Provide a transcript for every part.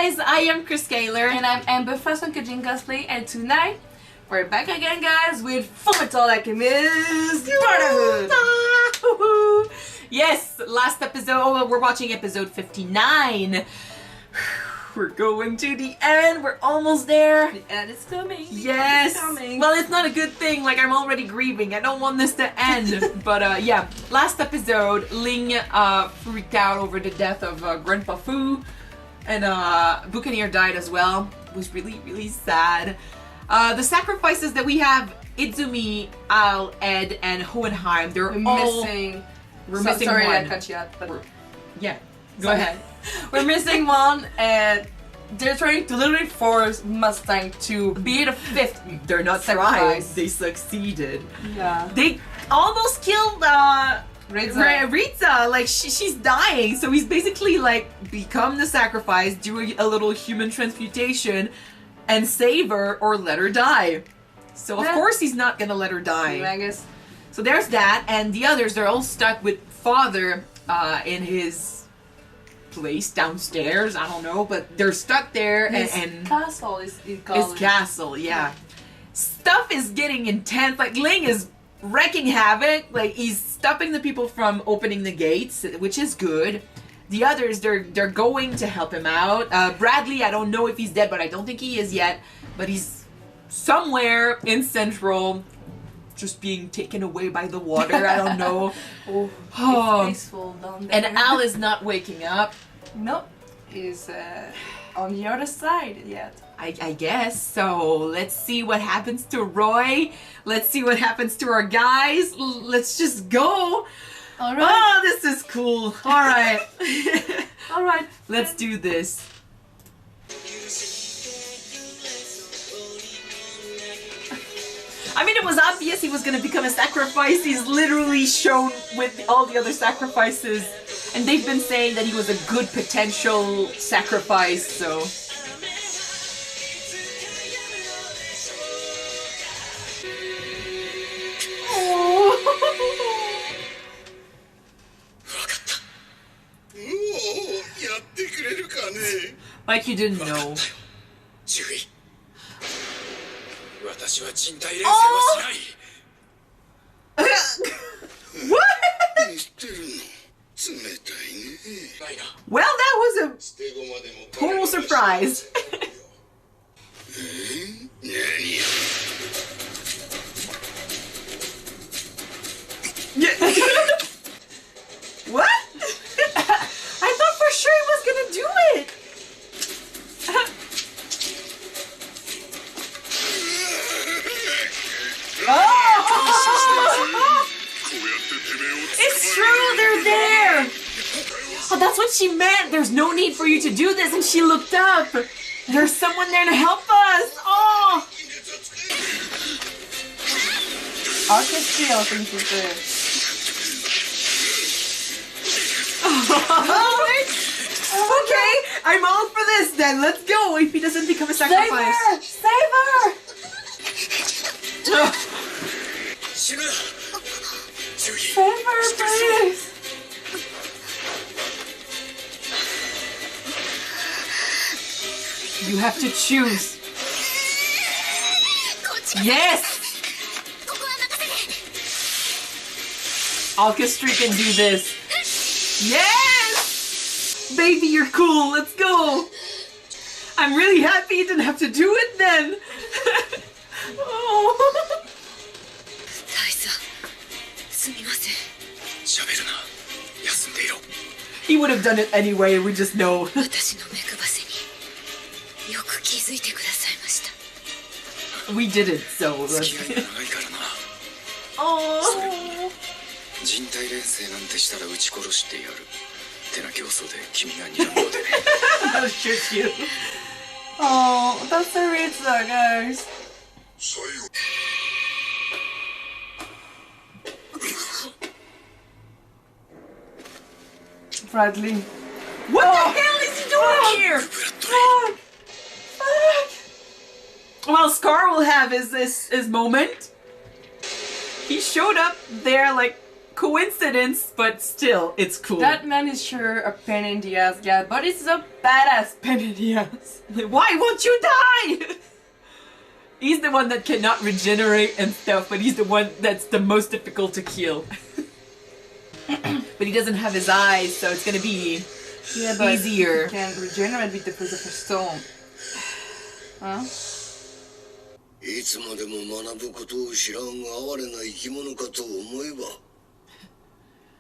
guys, I am Chris Kaler. And I'm Amber from Kajin Cosplay, and tonight we're back again, guys, with Fullmetal Alchemist Brotherhood. Yes, last episode, we're watching episode 59. We're going to the end, we're almost there. The end is coming. Yes. It's coming. Well, it's not a good thing, like I'm already grieving. I don't want this to end. But yeah, last episode, Ling freaked out over the death of Grandpa Fu. And Buccaneer died as well. It was really, really sad. The sacrifices that we have, Izumi, Al, Ed, and Hohenheim, they're all missing. We're missing sorry, one. I cut you out, but Yeah, go ahead. We're missing one, and they're trying to literally force Mustang to be the fifth. They're not trying. They succeeded. Yeah. They almost killed Ritza. Like she's dying, so he's basically like become the sacrifice, do a little human transmutation, and save her or let her die. So of course he's not gonna let her die. I guess. So there's that, and the others, they're all stuck with Father in his place downstairs. I don't know, but they're stuck there. And castle is his castle, yeah. Stuff is getting intense. Like Ling is wrecking havoc. Like he's stopping the people from opening the gates, which is good. The others, they're going to help him out. Bradley, I don't know if he's dead, but I don't think he is yet. But he's somewhere in Central, just being taken away by the water. I don't know. It's peaceful down there. And Al is not waking up. Nope. He's on the other side yet. I guess. So let's see what happens to Roy. Let's see what happens to our guys. Let's just go. Alright. Oh, this is cool. Alright. Alright. Let's do this. I mean, it was obvious he was going to become a sacrifice. He's literally shown with all the other sacrifices. And they've been saying that he was a good potential sacrifice, so... Like you didn't know. Oh! What? Well, that was a total surprise. What? I thought for sure he was gonna do it. Oh! It's true, they're there! Oh, that's what she meant! There's no need for you to do this, and she looked up! There's someone there to help us! Oh! Orchestra, I think is there. Okay, I'm all for this then. Let's go if he doesn't become a sacrifice. Save her! Save her! Save her, please! You have to choose. Yes! Orchestra can do this. Yes! Baby, you're cool. Let's go. I'm really happy you didn't have to do it then. Oh. He would have done it anyway, we just know. We didn't, so let's... Oh. I'll shoot you. Oh, that's the Ritza, guys. Bradley. What the hell is he doing here? Fuck! Fuck! Well, Scar will have his moment. He showed up there like coincidence, but still, it's cool. That man is sure a pain in the ass, yeah, but it's a badass pain in the ass. Why won't you die? He's the one that cannot regenerate and stuff, but he's the one that's the most difficult to kill. But he doesn't have his eyes, so it's gonna be easier. He can regenerate with the Philosopher's Stone. Huh? いつまでも学ぶことを知らん哀れな生き物かと思えば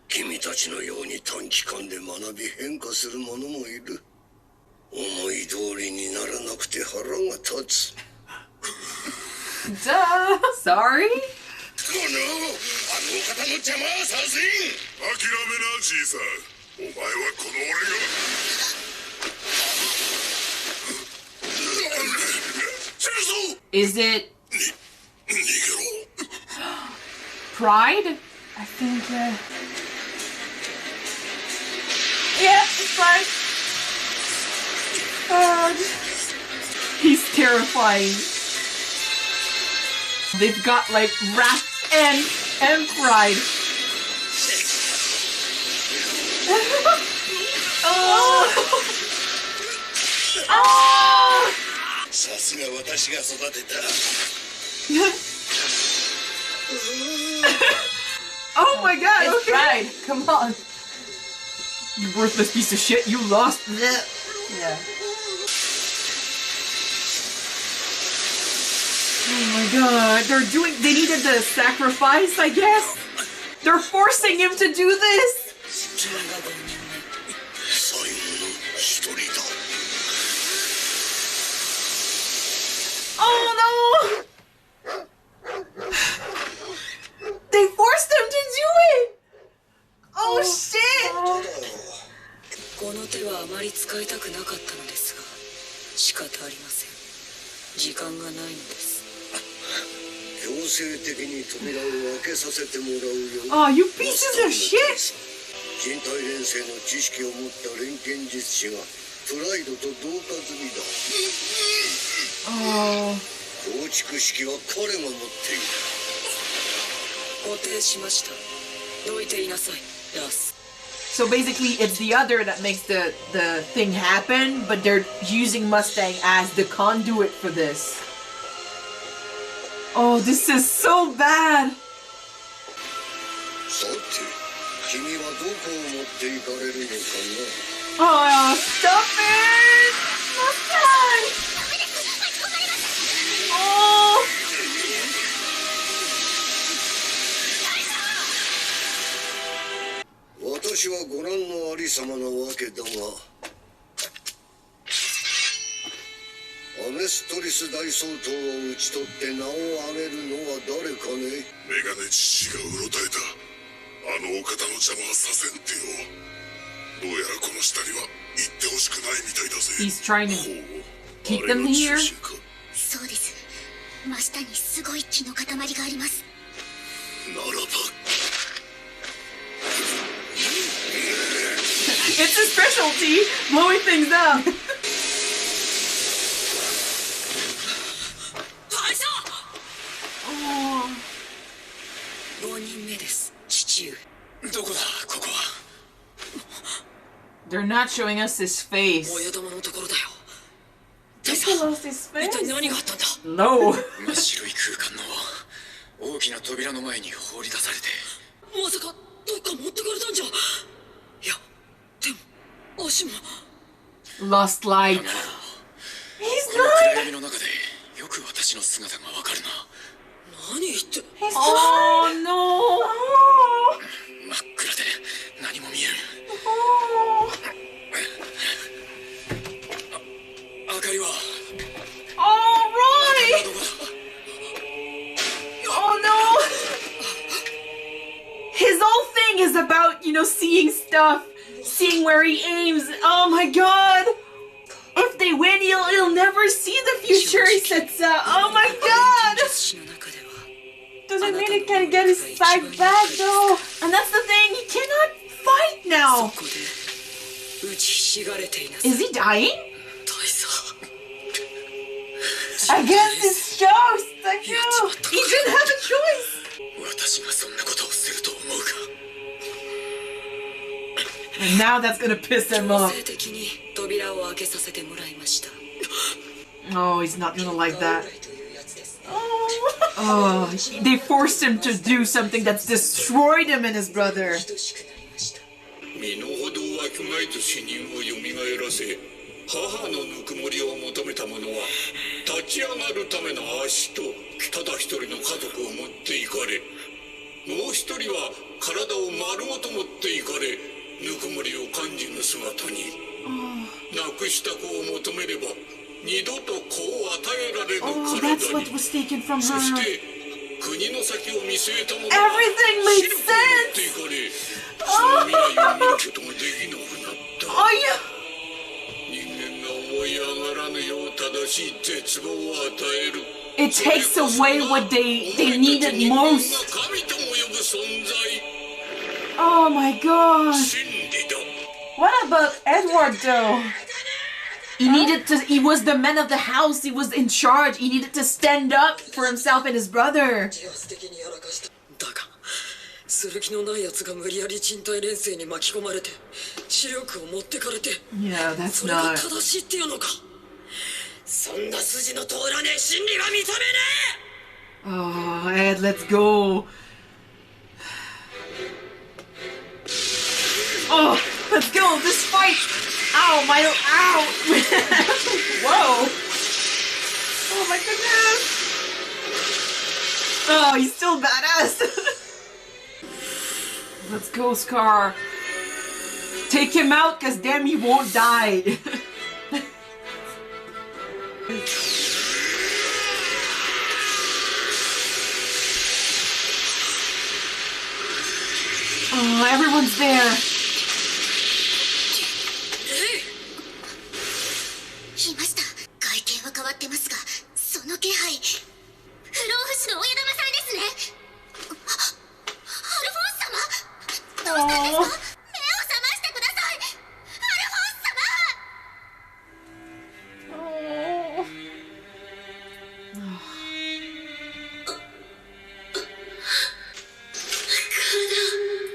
君たちのように短期間で学び変化する者もいる思い通りにならなくて腹が立つ Duh! Sorry? このあの方の邪魔はさせん諦めなじいさんお前はこの俺が Is it pride? I think, yeah, it's fine. He's terrifying. They've got like wrath and pride. Oh! Oh! さすが私が育てた Oh my god, It's okay. pride. Come on. You worthless piece of shit, you lost. Yeah. Oh my god, they needed the sacrifice, I guess? They're forcing him to do this! 最後の一人だ Oh no! They forced him to do it! Oh shit! この手はあまり使いたくなかったのですが仕方ありません時間がないのです強制的に扉を開けさせてもらうよ Oh, you pieces of shit! 人体錬成の知識を持った錬金術師がプライドと同化済みだ Oh. 構築式は彼が持っている固定しましたどいていなさいラス So basically, it's the other that makes the thing happen, but they're using Mustang as the conduit for this. Oh, this is so bad! さて君はどこを持って行かれるのか Oh, stop it! Mustang! Oh! 私はご覧のありさまなわけだがアメストリス大総統を討ち取って名を上げるのは誰かねメガネ父がうろたえたあのお方の邪魔はさせんってよどうやらこの下には行ってほしくないみたいだぜ He's trying to keep them here? そうです。真下にすごい血の塊があります。ならば It's a specialty! Blowing things up! 大将5人目です父上どこだここは They're not showing us his face. 親玉のところだよ大 He 将 lost his 一体 face. 何があったんだ No! 真っ白い空間の大きな扉の前に放り出されてまさかどっか持ってかれたんじゃいやでも足も Lost light. この暗闇の中でよく私の姿がわかるな何言って Oh no! 真っ暗で何も見えん明かりは Oh, Roy! どこだ Oh no! His whole thing is about, seeing stuff, seeing where he aims. Oh my god! If they win, he'll never see the future, he said so. Oh my god! 術師の中では Doesn't mean he can get his sight back though. And that's the thing, he cannot fight now. そこで打ちひしがれていなさ Is he dying? 大佐 Against his choice. Thank you. 'He didn't have a choice. 私がそんなことをすると思うか And now that's gonna piss him off. 強制的に扉を開けさせてもらいました。 Oh, he's not gonna like that. というやつです。 Oh, they forced him to do something that's destroyed him and his brother. 等しくなりました。身の程をわきまえと死人を蘇らせ、母のぬくもりを求めた者は立ち上がるための足とただ一人の家族を持っていかれ、もう一人は体を丸ごと持っていかれ、ぬくもりを感じぬ姿に、亡くした子を求めれば二度と子を与えられぬ Oh, 体 that's what に、 was taken from そし her. て国の先を見据えた者 Everything は made 死力を持っていかれ、その未来を見ることができなくなった。 Oh, yeah. 人間が思い上がらぬよう正しい絶望を与える。 It takes away what they needed most. 神とも呼ぶ存在、 Oh my god. 真理だ。 What about Edward though? He was the man of the house. He was in charge. He needed to stand up for himself and his brother. 自発的にやらかした。だが、剣のない奴が無理やり人体錬成に巻き込まれて、視力を持ってかれて、 Yeah, that's それが not. 正しいっていうのか。そんな筋の通らねえ真理は認めね Oh, Ed, let's go. Oh, let's go. This fight. Ow, my ow. Whoa. Oh my goodness. Oh, he's still badass. Let's go, Scar. Take him out, cause damn, he won't die. Oh, everyone's there. いました。外見は変わってますが、その気配、不老不死の親玉さんですね。アルフォンス様、どうしたんですか？目を覚ましてください。アルフォンス様。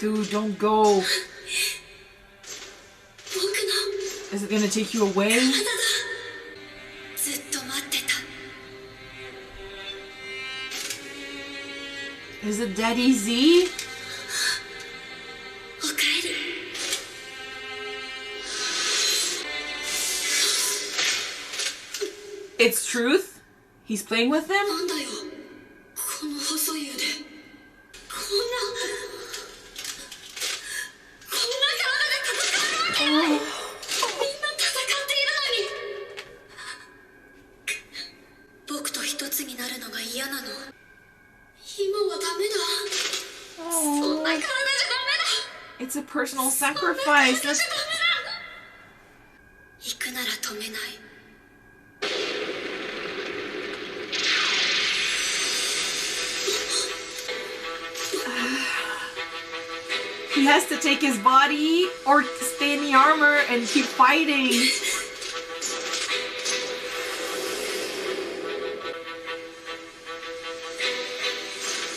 Dude, don't go. Is it gonna take you away? ずっと待ってた。 Is it Daddy Z? おかえり。 It's Truth? He's playing with him? なんだよ、この細い腕。こんな体で戦うの？みんな戦っているのに。僕と一つになるのが嫌なの。今はダメだ。そんな体じゃダメだ。 It's a personal そんな体 sacrifice. じゃダメ That's... だ。行くなら止めない。 He has to take his body or stay in the armor and keep fighting.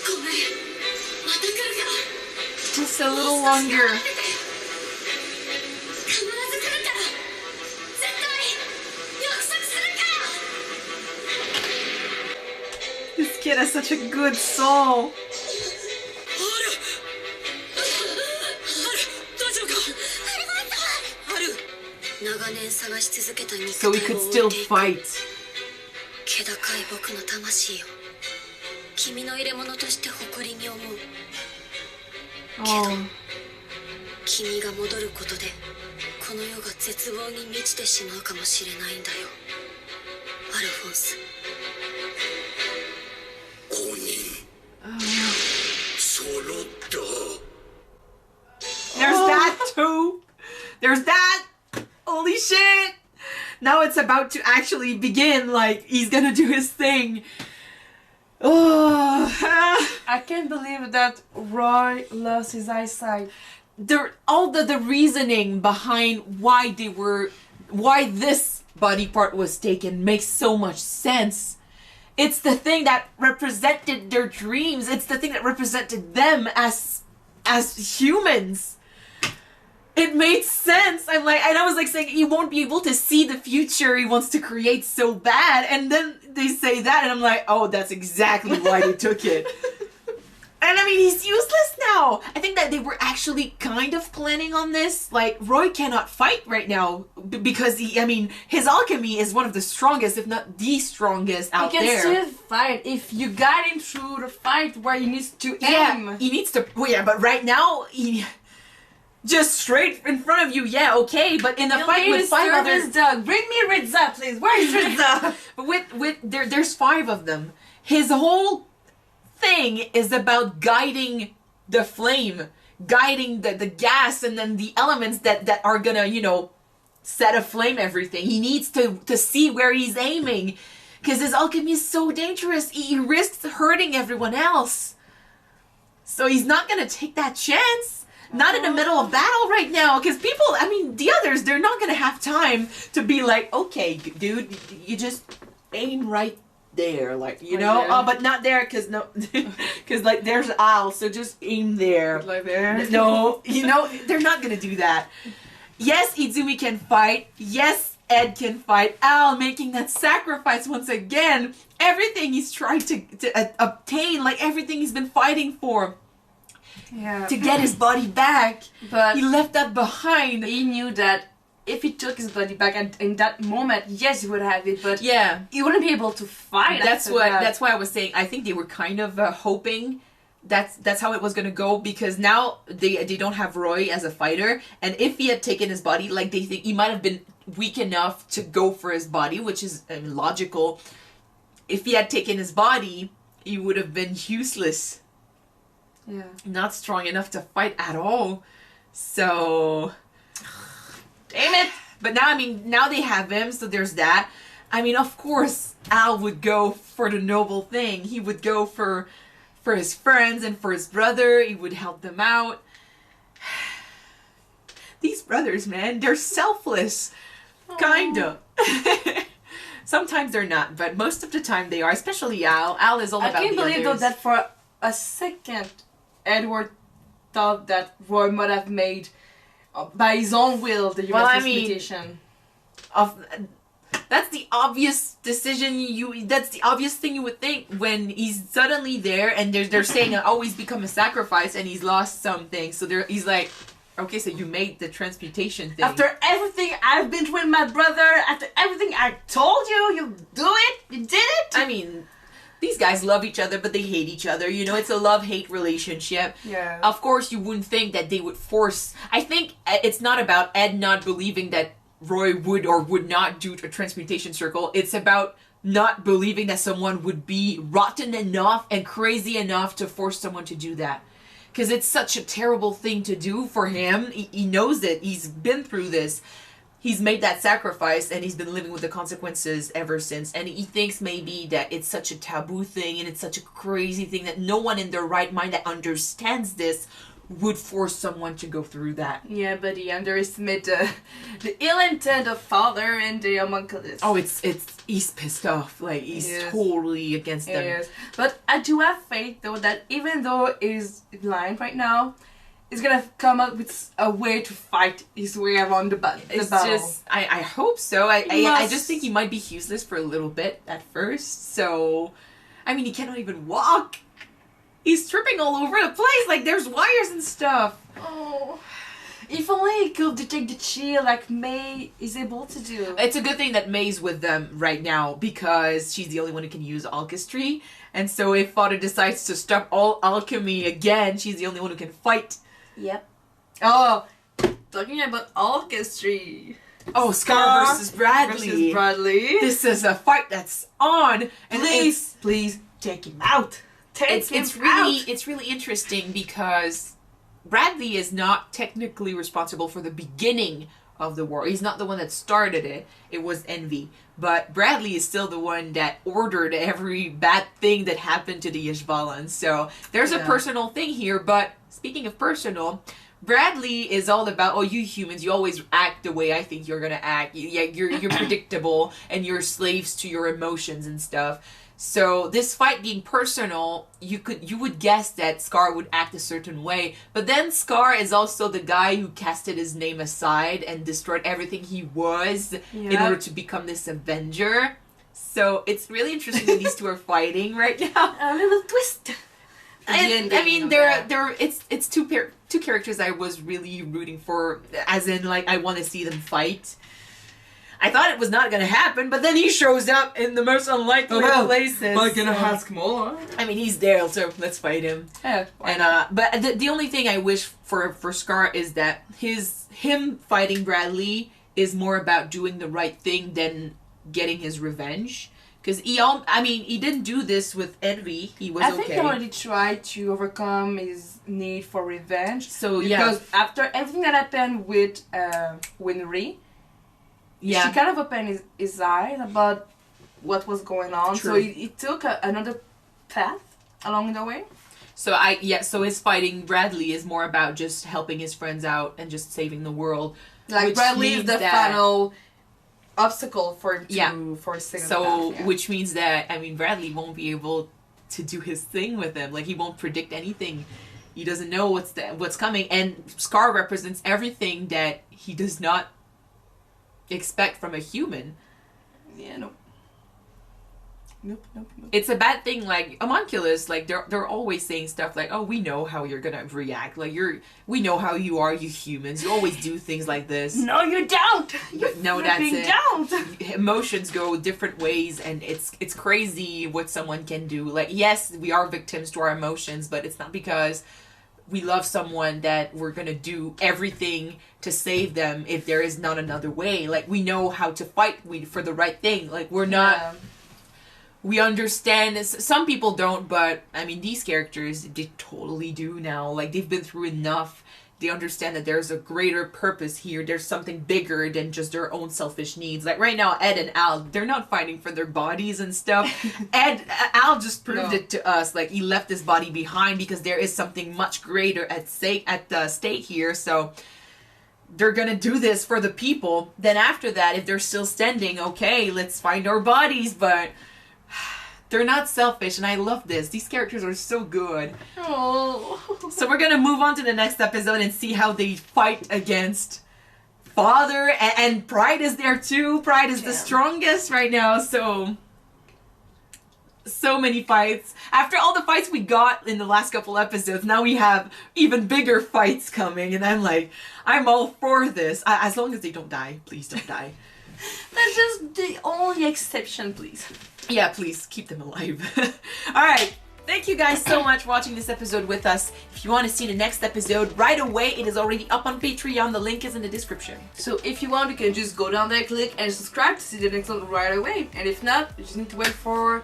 ごめん、また来るから。 Just a little longer. 必ず来るから。絶対約束するから。 This kid has such a good soul. 大丈夫か？長年探し続けた肉 So 体 we を could 追 still っていく。 fight. 気高い僕の魂よ、君の入れ物として誇りに思う。 Oh. 君が戻ることでこの世が絶望に満ちてしまうかもしれないんだよ、アルフォンス。5人揃った。 There's that too. There's that. Holy shit. Now it's about to actually begin. Like, he's gonna do his thing. Oh. I can't believe that Roy lost his eyesight. All the reasoning behind why this body part was taken makes so much sense. It's the thing that represented their dreams. It's the thing that represented them as humans. It made sense. I'm like, and I was like saying he won't be able to see the future he wants to create so bad, and then they say that, and I'm like, oh, that's exactly why they took it. And I mean, he's useless now. I think that they were actually kind of planning on this. Like, Roy cannot fight right now because his alchemy is one of the strongest, if not the strongest out there. He can still fight if you guide him through the fight where he needs to aim. Yeah, he needs to. Well, yeah, but right now he just straight in front of you. Yeah, okay, but in a fight with 5 others, dog. Bring me Ritza, please. Where is Ritza? But there's 5 of them. His whole thing is about guiding the flame, guiding the gas, and then the elements that are gonna set aflame everything. He needs to see where he's aiming, because his alchemy is so dangerous. He risks hurting everyone else, so he's not gonna take that chance. Not in the middle of battle right now, because people, the others, they're not gonna have time to be like, okay, dude, you just aim right there, like, but not there, because like there's Al, so just aim there. Like there. No, they're not gonna do that. Yes, Izumi can fight. Yes, Ed can fight. Al making that sacrifice once again. Everything he's trying to obtain, like everything he's been fighting for. Yeah. To get his body back. But he left that behind. He knew that if he took his body back, and in that moment, yes, he would have it, but yeah, he wouldn't be able to fight. That's why I was saying I think they were kind of hoping that's how it was gonna go, because now they don't have Roy as a fighter, and if he had taken his body, like they think he might have been weak enough to go for his body, which is logical. If he had taken his body, he would have been useless. Yeah. Not strong enough to fight at all. So damn it. But now they have him, so there's that. Of course Al would go for the noble thing. He would go for his friends and for his brother. He would help them out. These brothers, man, they're selfless. Kinda. Sometimes they're not, but most of the time they are, especially Al. Al is all about the others. I can't believe though that for a second Edward thought that Roy might have made by his own will the US transmutation. That's the obvious decision that's the obvious thing you would think when he's suddenly there and they're saying always become a sacrifice and he's lost something. So he's like, okay, so you made the transmutation thing. After everything I've been through with my brother, after everything I told you, you do it? You did it? These guys love each other, but they hate each other. It's a love-hate relationship. Yeah. Of course, you wouldn't think that they would force... I think it's not about Ed not believing that Roy would or would not do a transmutation circle. It's about not believing that someone would be rotten enough and crazy enough to force someone to do that. Because it's such a terrible thing to do for him. He knows it. He's been through this. He's made that sacrifice and he's been living with the consequences ever since. And he thinks maybe that it's such a taboo thing and it's such a crazy thing that no one in their right mind that understands this would force someone to go through that. Yeah, but he underestimates the ill intent of father and the homunculus. Oh, he's pissed off. Like, he's totally against them. Yes. But I do have faith though that even though he's blind right now, he's gonna come up with a way to fight his way around the battle. I hope so. I just think he might be useless for a little bit at first. So, he cannot even walk. He's tripping all over the place. Like, there's wires and stuff. Oh. If only he could detect the chi like May is able to do. It's a good thing that May's with them right now because she's the only one who can use alchemy. And so if Father decides to stop all alchemy again, she's the only one who can fight. Yep. Oh, talking about alchemy. Oh, Scar versus Bradley. This is a fight that's on. And please take him out. It's really interesting because Bradley is not technically responsible for the beginning of the war. He's not the one that started it. It was Envy. But Bradley is still the one that ordered every bad thing that happened to the Yashvalan. So there's a personal thing here. But speaking of personal, Bradley is all about, oh, you humans, you always act the way I think you're gonna act. You're predictable and you're slaves to your emotions and stuff. So this fight being personal, you would guess that Scar would act a certain way, but then Scar is also the guy who casted his name aside and destroyed everything he was in order to become this Avenger. So it's really interesting that these two are fighting right now. A little twist. It's two characters I was really rooting for, as in like I want to see them fight. I thought it was not going to happen, but then he shows up in the most unlikely places. Am I gonna ask more? I mean, he's there, so let's fight him. Yeah. And but the only thing I wish for Scar is that him fighting Bradley is more about doing the right thing than getting his revenge. Because he didn't do this with Envy. He was I think he already tried to overcome his need for revenge. So because after everything that happened with Winry, she kind of opened his eyes about what was going on. True. So he took another path along the way. So so his fighting Bradley is more about just helping his friends out and just saving the world. Like Bradley is the final obstacle for him for a second path, which means that Bradley won't be able to do his thing with him. Like he won't predict anything. He doesn't know what's coming, and Scar represents everything that he does not expect from a human. Yeah, nope. It's a bad thing. Like homunculus, like they're always saying stuff like, "Oh, we know how you're gonna react. Like we know how you are, you humans. You always do things like this." No, you don't. No, that's it. Don't. Emotions go different ways, and it's crazy what someone can do. Like, yes, we are victims to our emotions, but it's not because we love someone that we're gonna do everything to save them if there is not another way. Like, we know how to fight for the right thing. Like, we're not. Yeah. We understand. Some people don't, but these characters, they totally do now. Like, they've been through enough. They understand that there's a greater purpose here. There's something bigger than just their own selfish needs. Like, right now, Ed and Al, they're not fighting for their bodies and stuff. Al just proved it to us. Like, he left his body behind because there is something much greater at stake here. So they're gonna do this for the people. Then after that, if they're still standing, okay, let's find our bodies. But they're not selfish, and I love this. These characters are so good. Oh. So we're gonna move on to the next episode and see how they fight against Father, and Pride is there too. Pride is the strongest right now, so many fights. After all the fights we got in the last couple episodes, now we have even bigger fights coming, and I'm all for this. As long as they don't die. Please don't die. That's just the only exception, please. Yeah, please, keep them alive. Alright, thank you guys so much for watching this episode with us. If you want to see the next episode right away, it is already up on Patreon. The link is in the description. So if you want, you can just go down there, click, and subscribe to see the next one right away. And if not, you just need to wait for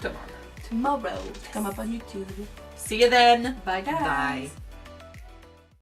tomorrow to come up on YouTube. See you then. Bye, guys. Bye.